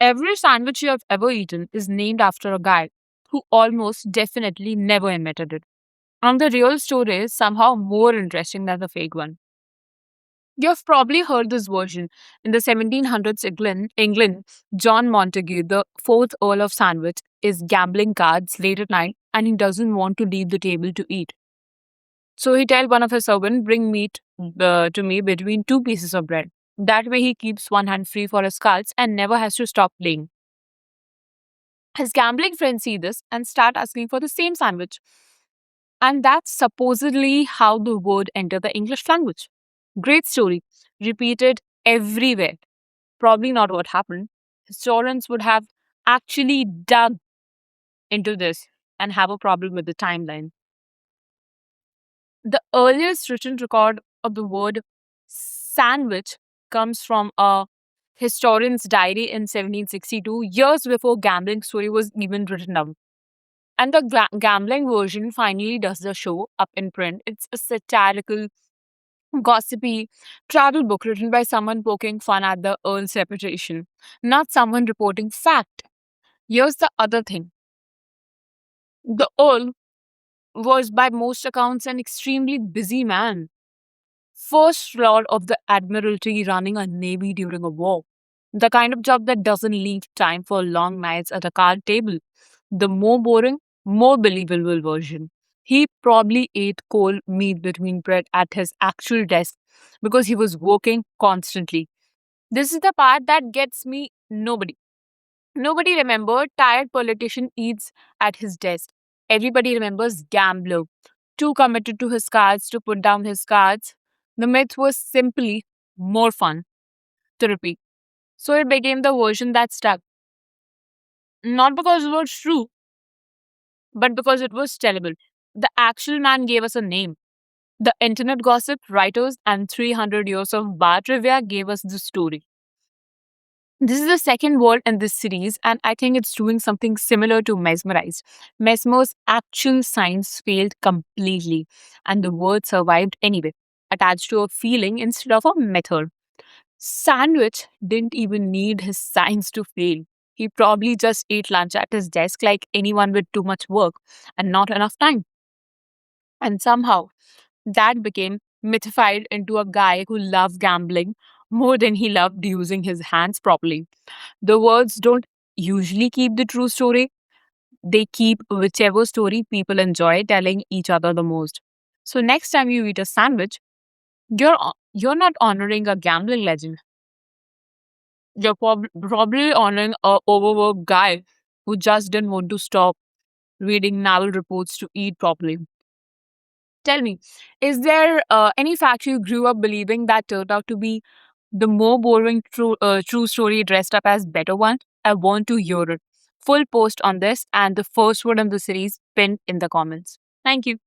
Every sandwich you have ever eaten is named after a guy who almost definitely never invented it. And the real story is somehow more interesting than the fake one. You've probably heard this version. In the 1700s England, John Montagu, the fourth Earl of Sandwich, is gambling cards late at night and he doesn't want to leave the table to eat. So he tells one of his servants, bring meat to me between two pieces of bread. That way he keeps one hand free for his cards and never has to stop playing. His gambling friends see this and start asking for the same sandwich. And that's supposedly how the word entered the English language. Great story. Repeated everywhere. Probably not what happened. Historians would have actually dug into this and have a problem with the timeline. The earliest written record of the word sandwich comes from a historian's diary in 1762, years before gambling story was even written down. And the gambling version finally does the show up in print. It's a satirical, gossipy travel book written by someone poking fun at the Earl's reputation, not someone reporting fact. Here's the other thing: the Earl was, by most accounts, an extremely busy man. First Lord of the Admiralty running a navy during a war. The kind of job that doesn't leave time for long nights at a card table. The more boring, more believable version. He probably ate cold meat between bread at his actual desk because he was working constantly. This is the part that gets me. Nobody remembered tired politician eats at his desk. Everybody remembers gambler, too committed to his cards to put down his cards. The myth was simply more fun to repeat. So it became the version that stuck. Not because it was true, but because it was terrible. The actual man gave us a name. The internet gossip, writers, and 300 years of bar trivia gave us the story. This is the second word in this series, and I think it's doing something similar to mesmerized. Mesmer's actual science failed completely, and the word survived anyway, attached to a feeling instead of a method. Sandwich didn't even need his science to fail. He probably just ate lunch at his desk like anyone with too much work and not enough time. And somehow that became mythified into a guy who loved gambling more than he loved using his hands properly. The words don't usually keep the true story, they keep whichever story people enjoy telling each other the most. So next time you eat a sandwich, you're not honoring a gambling legend. You're probably honoring a overworked guy who just didn't want to stop reading naval reports to eat properly. Tell me, is there any fact you grew up believing that turned out to be the more boring true story dressed up as better one? I want to hear it. Full post on this and the first word in the series pinned in the comments. Thank you.